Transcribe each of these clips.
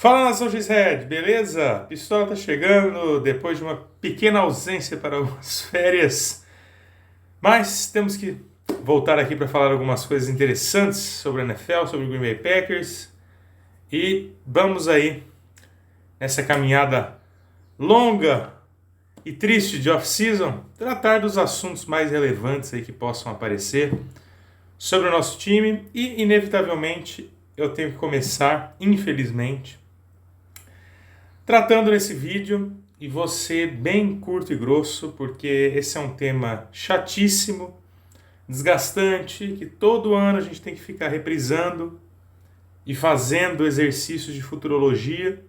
Fala, nação X-Red, beleza? Pistola tá chegando depois de uma pequena ausência para algumas férias, mas temos que voltar aqui para falar algumas coisas interessantes sobre a NFL, sobre o Green Bay Packers, e vamos aí nessa caminhada longa e triste de off-season tratar dos assuntos mais relevantes aí que possam aparecer sobre o nosso time e, inevitavelmente, eu tenho que começar, infelizmente, tratando nesse vídeo, e vou ser bem curto e grosso, porque esse é um tema chatíssimo, desgastante, que todo ano a gente tem que ficar reprisando e fazendo exercícios de futurologia.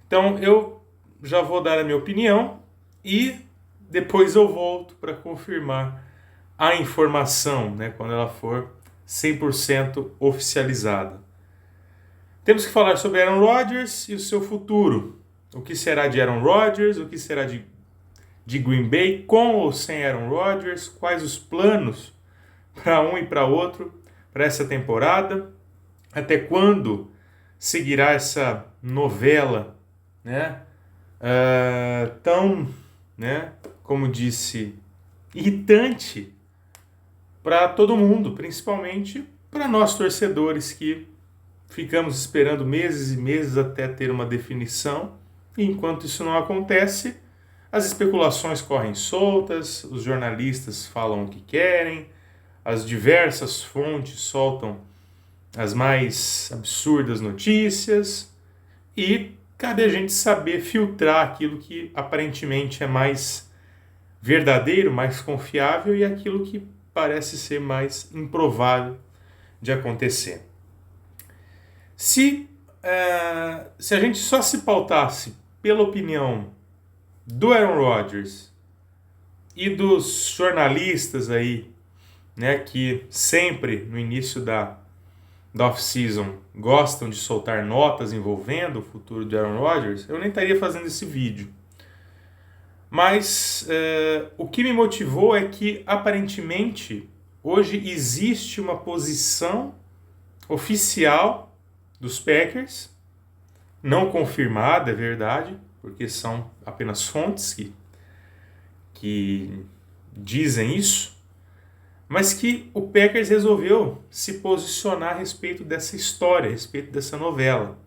Então eu já vou dar a minha opinião e depois eu volto para confirmar a informação, né, quando ela for 100% oficializada. Temos que falar sobre Aaron Rodgers e o seu futuro. O que será de Aaron Rodgers? O que será de Green Bay com ou sem Aaron Rodgers? Quais os planos para um e para outro para essa temporada? Até quando seguirá essa novela, né? Tão, né, como disse, irritante para todo mundo, principalmente para nós torcedores que ficamos esperando meses e meses até ter uma definição, e enquanto isso não acontece, as especulações correm soltas, os jornalistas falam o que querem, as diversas fontes soltam as mais absurdas notícias, e cabe a gente saber filtrar aquilo que aparentemente é mais verdadeiro, mais confiável, e aquilo que parece ser mais improvável de acontecer. Se a gente só se pautasse pela opinião do Aaron Rodgers e dos jornalistas aí, né, que sempre no início da off-season gostam de soltar notas envolvendo o futuro de Aaron Rodgers, eu nem estaria fazendo esse vídeo. Mas o que me motivou é que, aparentemente, hoje existe uma posição oficial dos Packers, não confirmada, é verdade, porque são apenas fontes que dizem isso, mas que o Packers resolveu se posicionar a respeito dessa história, a respeito dessa novela.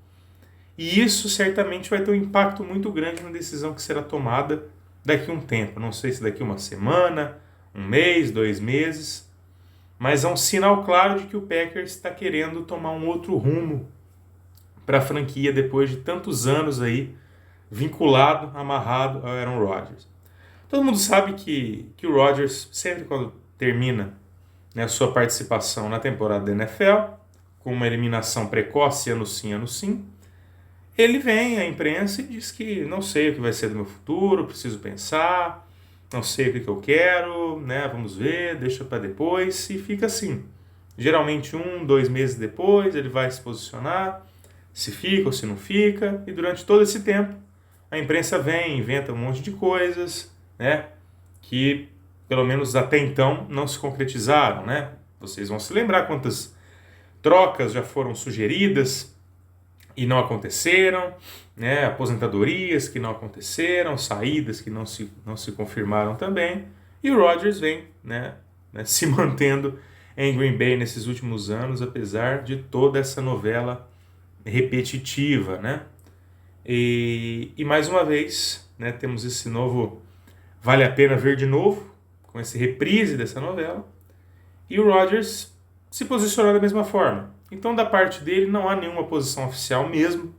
E isso certamente vai ter um impacto muito grande na decisão que será tomada daqui a um tempo. Não sei se daqui a uma semana, um mês, 2 meses, mas é um sinal claro de que o Packers está querendo tomar um outro rumo para a franquia depois de tantos anos aí vinculado, amarrado ao Aaron Rodgers. Todo mundo sabe que o Rodgers, sempre quando termina, né, a sua participação na temporada da NFL, com uma eliminação precoce, ano sim, ele vem à imprensa e diz que não sei o que vai ser do meu futuro, preciso pensar, não sei o que eu quero, né, vamos ver, deixa para depois, e fica assim. Geralmente 1, 2 meses depois ele vai se posicionar, se fica ou se não fica, e durante todo esse tempo a imprensa vem, inventa um monte de coisas, né, que pelo menos até então não se concretizaram, né? Vocês vão se lembrar quantas trocas já foram sugeridas e não aconteceram, né? Aposentadorias que não aconteceram, saídas que não se confirmaram também, e o Rodgers vem, né, se mantendo em Green Bay nesses últimos anos, apesar de toda essa novela repetitiva, né? E mais uma vez, né, temos esse novo vale a pena ver de novo, com esse reprise dessa novela, e o Rodgers se posicionou da mesma forma. Então, da parte dele, não há nenhuma posição oficial mesmo,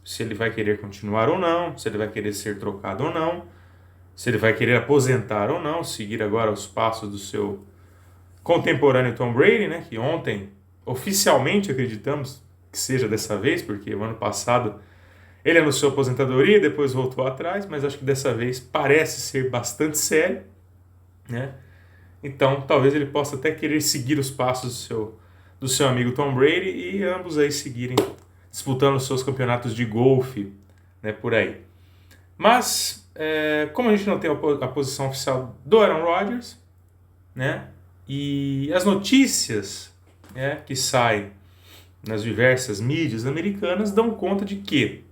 se ele vai querer continuar ou não, se ele vai querer ser trocado ou não, se ele vai querer aposentar ou não, seguir agora os passos do seu contemporâneo Tom Brady, né, que ontem oficialmente acreditamos que seja dessa vez, porque o ano passado ele anunciou aposentadoria, depois voltou atrás, mas acho que dessa vez parece ser bastante sério, né? Então, talvez ele possa até querer seguir os passos do seu amigo Tom Brady, e ambos aí seguirem disputando os seus campeonatos de golfe, né, por aí. Mas, como a gente não tem a posição oficial do Aaron Rodgers, né, e as notícias, né, que saem nas diversas mídias americanas dão conta de que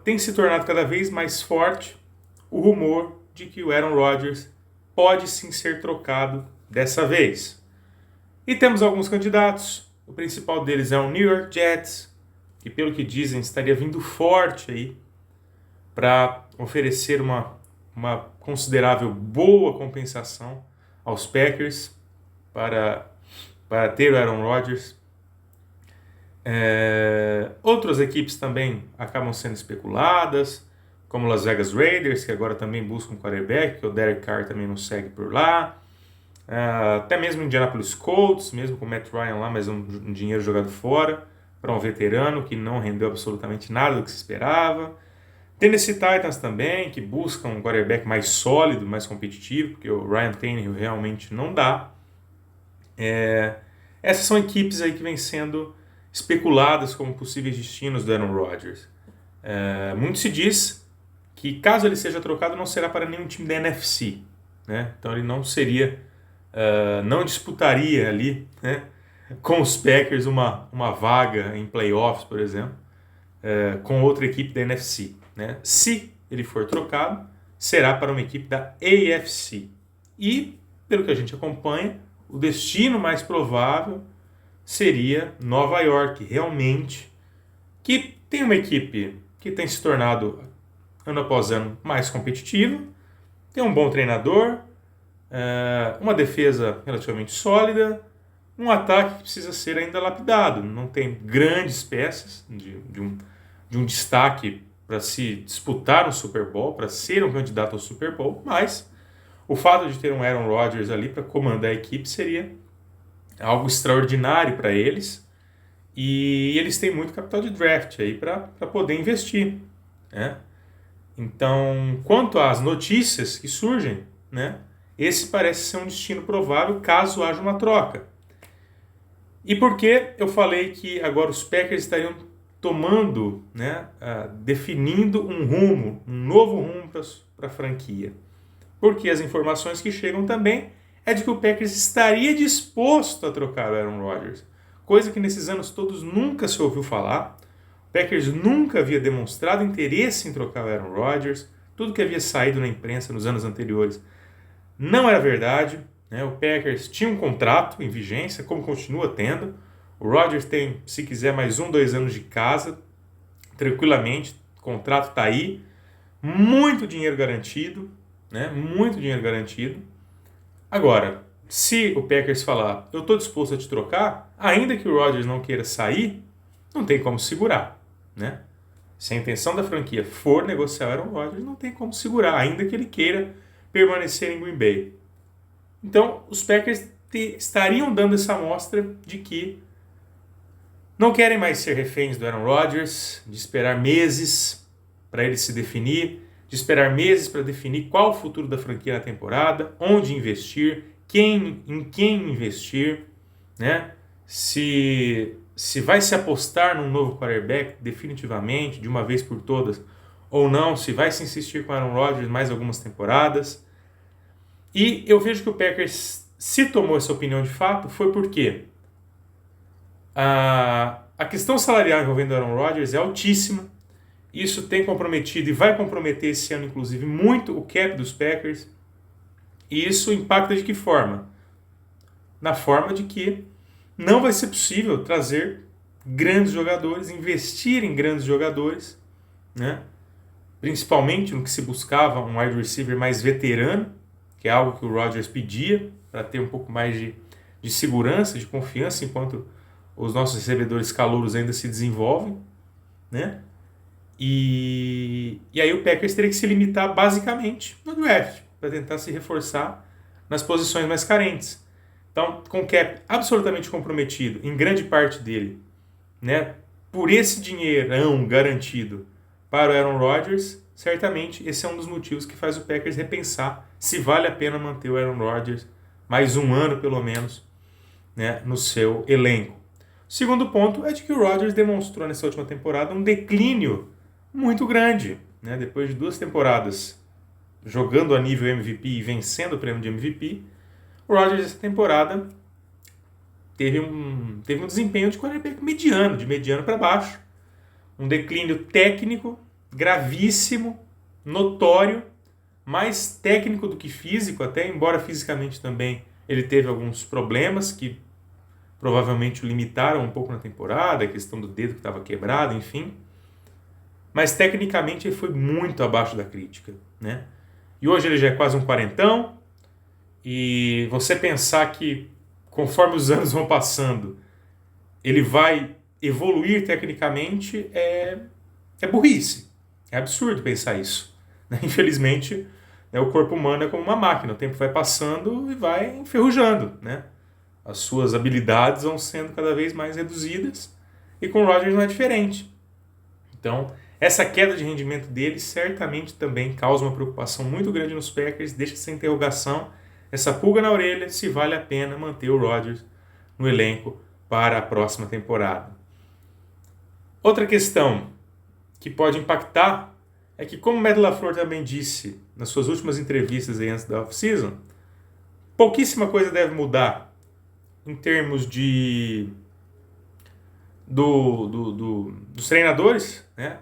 tem se tornado cada vez mais forte o rumor de que o Aaron Rodgers pode sim ser trocado dessa vez. E temos alguns candidatos. O principal deles é o New York Jets, que pelo que dizem estaria vindo forte aí para oferecer uma considerável boa compensação aos Packers para ter o Aaron Rodgers. Outras equipes também acabam sendo especuladas, como Las Vegas Raiders, que agora também busca um quarterback, que o Derek Carr também não segue por lá. Até mesmo Indianapolis Colts, mesmo com o Matt Ryan lá, mas um dinheiro jogado fora para um veterano que não rendeu absolutamente nada do que se esperava. Tennessee Titans também, que busca um quarterback mais sólido, mais competitivo, porque o Ryan Tannehill realmente não dá. Essas são equipes aí que vêm sendo especuladas como possíveis destinos do Aaron Rodgers. Muito se diz que caso ele seja trocado não será para nenhum time da NFC, né? Então ele não seria, não disputaria ali, né, com os Packers uma vaga em playoffs, por exemplo, com outra equipe da NFC, né? Se ele for trocado, será para uma equipe da AFC. E, pelo que a gente acompanha, o destino mais provável seria Nova York, realmente, que tem uma equipe que tem se tornado, ano após ano, mais competitiva, tem um bom treinador, uma defesa relativamente sólida, um ataque que precisa ser ainda lapidado, não tem grandes peças de um destaque para se disputar um Super Bowl, para ser um candidato ao Super Bowl, mas o fato de ter um Aaron Rodgers ali para comandar a equipe seria algo extraordinário para eles, e eles têm muito capital de draft aí para poder investir, né? Então, quanto às notícias que surgem, né, esse parece ser um destino provável caso haja uma troca. E por que eu falei que agora os Packers estariam tomando, né, definindo um novo rumo para a franquia? Porque as informações que chegam também é de que o Packers estaria disposto a trocar o Aaron Rodgers, coisa que nesses anos todos nunca se ouviu falar. O Packers nunca havia demonstrado interesse em trocar o Aaron Rodgers, tudo que havia saído na imprensa nos anos anteriores não era verdade, né? O Packers tinha um contrato em vigência, como continua tendo. O Rodgers tem, se quiser, mais 2 anos de casa, tranquilamente, o contrato está aí, muito dinheiro garantido, né? Muito dinheiro garantido. Agora, se o Packers falar, eu estou disposto a te trocar, ainda que o Rodgers não queira sair, não tem como segurar, né? Se a intenção da franquia for negociar o Aaron Rodgers, não tem como segurar, ainda que ele queira permanecer em Green Bay. Então, os Packers estariam dando essa amostra de que não querem mais ser reféns do Aaron Rodgers, de esperar meses para ele se definir, de esperar meses para definir qual o futuro da franquia na temporada, onde investir, em quem investir, né? Se vai se apostar num novo quarterback definitivamente, de uma vez por todas, ou não, se vai se insistir com Aaron Rodgers mais algumas temporadas. E eu vejo que o Packers, se tomou essa opinião de fato, foi porque a questão salarial envolvendo Aaron Rodgers é altíssima. Isso tem comprometido e vai comprometer esse ano, inclusive, muito o cap dos Packers. E isso impacta de que forma? Na forma de que não vai ser possível trazer grandes jogadores, investir em grandes jogadores, né? Principalmente no que se buscava um wide receiver mais veterano, que é algo que o Rodgers pedia, para ter um pouco mais de segurança, de confiança, enquanto os nossos recebedores calouros ainda se desenvolvem, né? E aí o Packers teria que se limitar basicamente no draft, para tentar se reforçar nas posições mais carentes. Então, com o cap absolutamente comprometido, em grande parte dele, né, por esse dinheirão garantido para o Aaron Rodgers, certamente esse é um dos motivos que faz o Packers repensar se vale a pena manter o Aaron Rodgers mais um ano, pelo menos, né, no seu elenco. O segundo ponto é de que o Rodgers demonstrou nessa última temporada um declínio muito grande, né? Depois de 2 temporadas jogando a nível MVP e vencendo o prêmio de MVP, o Rodgers essa temporada teve um desempenho de quarterback mediano, de mediano para baixo. Um declínio técnico gravíssimo, notório, mais técnico do que físico até, embora fisicamente também ele teve alguns problemas que provavelmente o limitaram um pouco na temporada, a questão do dedo que estava quebrado, enfim. Mas tecnicamente ele foi muito abaixo da crítica, né? E hoje ele já é quase um quarentão, e você pensar que conforme os anos vão passando, ele vai evoluir tecnicamente é burrice. É absurdo pensar isso, né? Infelizmente, né, o corpo humano é como uma máquina, o tempo vai passando e vai enferrujando, né? As suas habilidades vão sendo cada vez mais reduzidas, e com o Rodgers não é diferente. Então, essa queda de rendimento dele certamente também causa uma preocupação muito grande nos Packers, deixa essa interrogação, essa pulga na orelha, se vale a pena manter o Rodgers no elenco para a próxima temporada. Outra questão que pode impactar é que, como o Matt LaFleur também disse nas suas últimas entrevistas aí antes da off-season, pouquíssima coisa deve mudar em termos dos treinadores, né?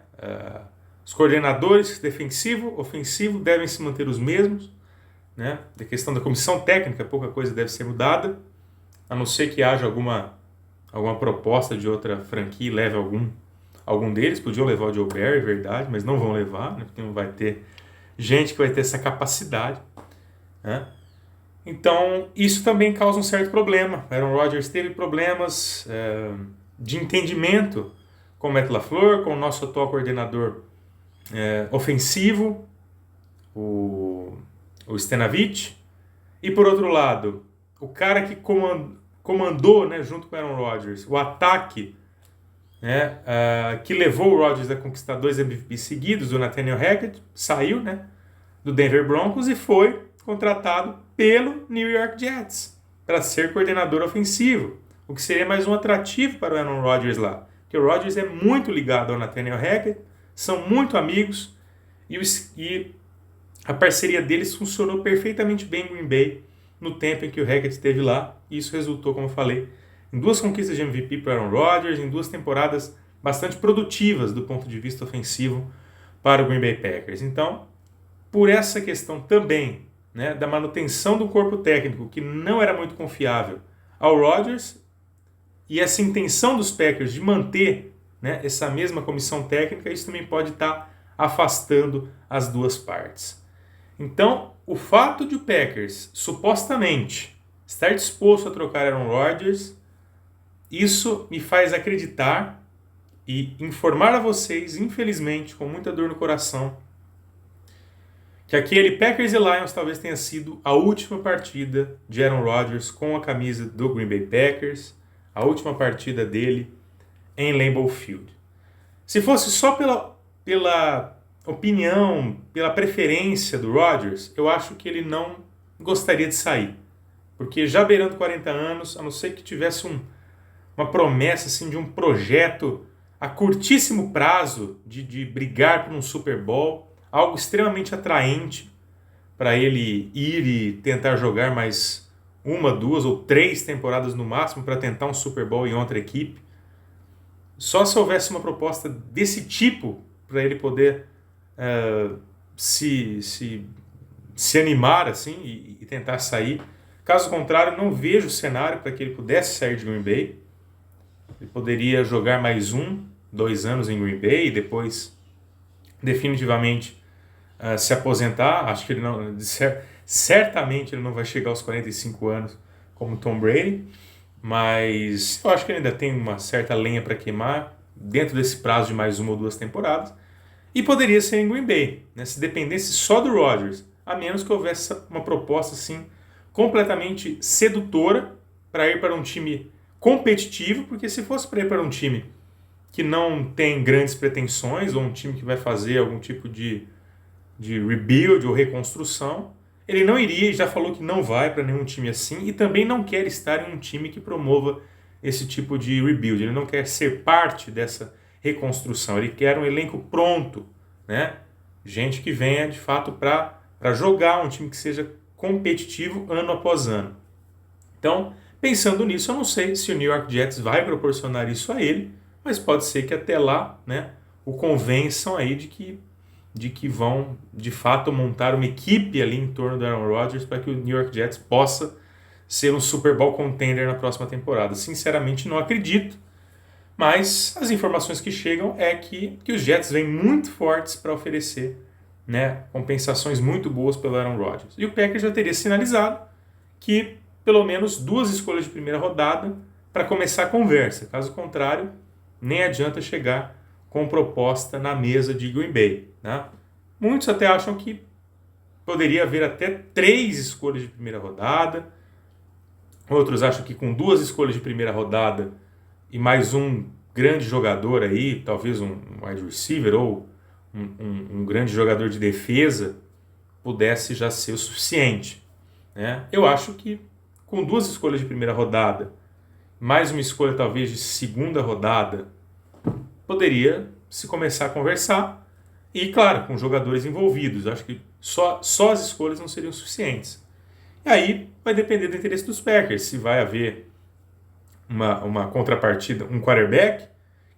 Os coordenadores defensivo, ofensivo devem se manter os mesmos, né? A questão da comissão técnica, pouca coisa deve ser mudada, a não ser que haja alguma proposta de outra franquia e leve algum deles. Podiam levar o Joe Barry, é verdade, mas não vão levar, né? Porque não vai ter gente que vai ter essa capacidade, né? Então, isso também causa um certo problema. Aaron Rodgers teve problemas de entendimento com o Matt LaFleur, com o nosso atual coordenador ofensivo, o Stenavich. E, por outro lado, o cara que comandou, né, junto com o Aaron Rodgers, o ataque, né, que levou o Rodgers a conquistar 2 MVPs seguidos, o Nathaniel Hackett, saiu, né, do Denver Broncos e foi contratado pelo New York Jets para ser coordenador ofensivo, o que seria mais um atrativo para o Aaron Rodgers lá, porque o Rodgers é muito ligado ao Nathaniel Hackett, são muito amigos, e a parceria deles funcionou perfeitamente bem em Green Bay no tempo em que o Hackett esteve lá, e isso resultou, como eu falei, em 2 conquistas de MVP para Aaron Rodgers, em 2 temporadas bastante produtivas do ponto de vista ofensivo para o Green Bay Packers. Então, por essa questão também, né, da manutenção do corpo técnico, que não era muito confiável ao Rodgers, e essa intenção dos Packers de manter, né, essa mesma comissão técnica, isso também pode estar afastando as duas partes. Então, o fato de o Packers supostamente estar disposto a trocar Aaron Rodgers, isso me faz acreditar e informar a vocês, infelizmente, com muita dor no coração, que aquele Packers e Lions talvez tenha sido a última partida de Aaron Rodgers com a camisa do Green Bay Packers, a última partida dele em Lambeau Field. Se fosse só pela opinião, pela preferência do Rodgers, eu acho que ele não gostaria de sair. Porque já beirando 40 anos, a não ser que tivesse uma promessa assim, de um projeto a curtíssimo prazo de brigar por um Super Bowl, algo extremamente atraente para ele ir e tentar jogar mais 1, 2 ou 3 temporadas no máximo para tentar um Super Bowl em outra equipe. Só se houvesse uma proposta desse tipo para ele poder se animar assim e tentar sair. Caso contrário, não vejo o cenário para que ele pudesse sair de Green Bay. Ele poderia jogar mais 1, 2 anos em Green Bay e depois definitivamente se aposentar. Acho que ele não, certamente ele não vai chegar aos 45 anos como Tom Brady, mas eu acho que ele ainda tem uma certa lenha para queimar dentro desse prazo de mais 1 ou 2 temporadas, e poderia ser em Green Bay, né, se dependesse só do Rodgers, a menos que houvesse uma proposta assim completamente sedutora para ir para um time competitivo, porque se fosse para ir para um time que não tem grandes pretensões, ou um time que vai fazer algum tipo de rebuild ou reconstrução, ele não iria, e já falou que não vai para nenhum time assim, e também não quer estar em um time que promova esse tipo de rebuild. Ele não quer ser parte dessa reconstrução, ele quer um elenco pronto, né? Gente que venha de fato para jogar, um time que seja competitivo ano após ano. Então, Pensando nisso, eu não sei se o New York Jets vai proporcionar isso a ele, mas pode ser que até lá, né, o convençam aí de que vão, de fato, montar uma equipe ali em torno do Aaron Rodgers para que o New York Jets possa ser um Super Bowl contender na próxima temporada. Sinceramente, não acredito, mas as informações que chegam é que os Jets vêm muito fortes para oferecer, né, compensações muito boas pelo Aaron Rodgers. E o Packers já teria sinalizado que pelo menos 2 escolhas de primeira rodada para começar a conversa. Caso contrário, nem adianta chegar com proposta na mesa de Green Bay. Né? Muitos até acham que poderia haver até 3 escolhas de primeira rodada. Outros acham que com 2 escolhas de primeira rodada e mais um grande jogador aí, talvez um wide receiver ou um grande jogador de defesa, pudesse já ser o suficiente. Né? Eu acho que com 2 escolhas de primeira rodada, mais uma escolha talvez de segunda rodada, poderia se começar a conversar. E, claro, com jogadores envolvidos. Acho que só as escolhas não seriam suficientes. E aí vai depender do interesse dos Packers. Se vai haver uma contrapartida, um quarterback.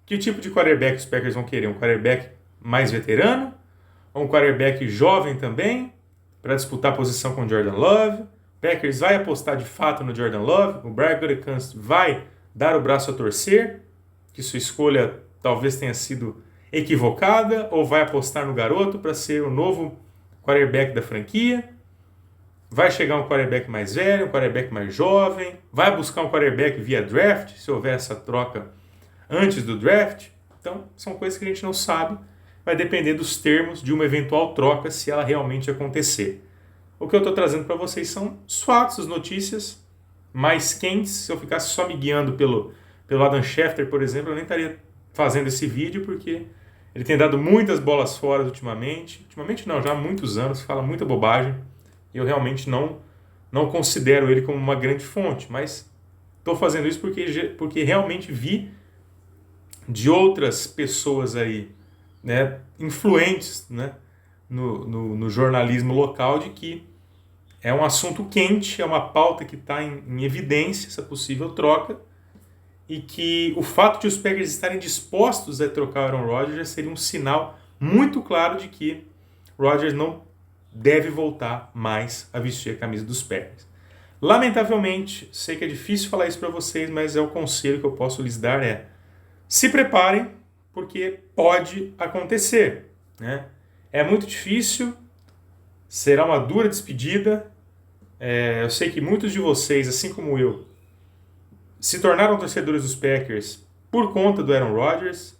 Que tipo de quarterback os Packers vão querer? Um quarterback mais veterano? Ou um quarterback jovem também? Para disputar a posição com o Jordan Love? Packers vai apostar de fato no Jordan Love? O Brian Gutekunst vai dar o braço a torcer? Que sua escolha talvez tenha sido equivocada? Ou vai apostar no garoto para ser o novo quarterback da franquia? Vai chegar um quarterback mais velho, um quarterback mais jovem? Vai buscar um quarterback via draft, se houver essa troca antes do draft? Então, são coisas que a gente não sabe. Vai depender dos termos de uma eventual troca, se ela realmente acontecer. O que eu estou trazendo para vocês são os fatos, as notícias mais quentes. Se eu ficasse só me guiando pelo Adam Schefter, por exemplo, eu nem estaria fazendo esse vídeo, porque ele tem dado muitas bolas fora ultimamente. Ultimamente não, já há muitos anos, fala muita bobagem. E eu realmente não considero ele como uma grande fonte, mas estou fazendo isso porque realmente vi de outras pessoas aí, né, influentes, né, no jornalismo local, de que é um assunto quente, é uma pauta que está em evidência, essa possível troca, e que o fato de os Packers estarem dispostos a trocar o Aaron Rodgers já seria um sinal muito claro de que Rodgers não deve voltar mais a vestir a camisa dos Packers. Lamentavelmente, sei que é difícil falar isso para vocês, mas é o conselho que eu posso lhes dar, se preparem, porque pode acontecer. Né? É muito difícil, será uma dura despedida. Eu sei que muitos de vocês, assim como eu, se tornaram torcedores dos Packers por conta do Aaron Rodgers.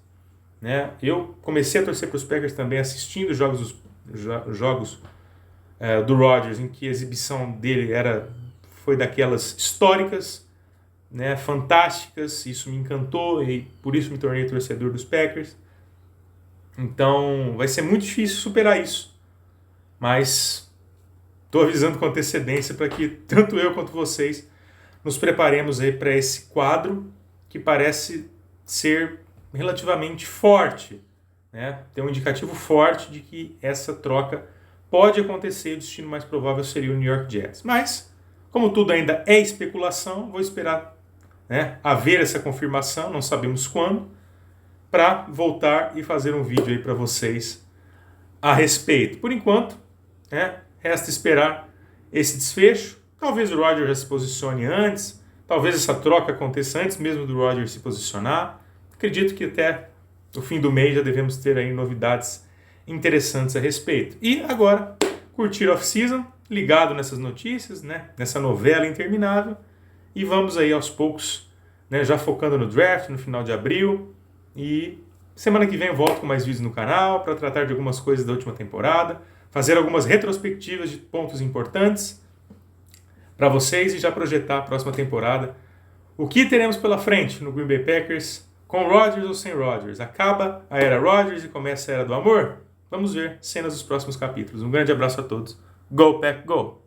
Né? Eu comecei a torcer para os Packers também assistindo os jogos do Rodgers, em que a exibição dele foi daquelas históricas, né, fantásticas. Isso me encantou e por isso me tornei torcedor dos Packers. Então vai ser muito difícil superar isso, mas estou avisando com antecedência para que tanto eu quanto vocês nos preparemos aí para esse quadro que parece ser relativamente forte, né? Tem um indicativo forte de que essa troca pode acontecer. O destino mais provável seria o New York Jets, mas como tudo ainda é especulação, vou esperar, né, haver essa confirmação, não sabemos quando, para voltar e fazer um vídeo aí para vocês a respeito. Por enquanto, né, resta esperar esse desfecho. Talvez o Rodgers já se posicione antes, talvez essa troca aconteça antes mesmo do Rodgers se posicionar. Acredito que até o fim do mês já devemos ter aí novidades interessantes a respeito. E agora, curtir a off-season, ligado nessas notícias, né, nessa novela interminável, e vamos aí aos poucos, né, já focando no draft, no final de abril, e semana que vem eu volto com mais vídeos no canal para tratar de algumas coisas da última temporada, fazer algumas retrospectivas de pontos importantes para vocês e já projetar a próxima temporada. O que teremos pela frente no Green Bay Packers, com Rodgers ou sem Rodgers? Acaba a era Rodgers e começa a era do amor? Vamos ver cenas dos próximos capítulos. Um grande abraço a todos. Go Pack Go!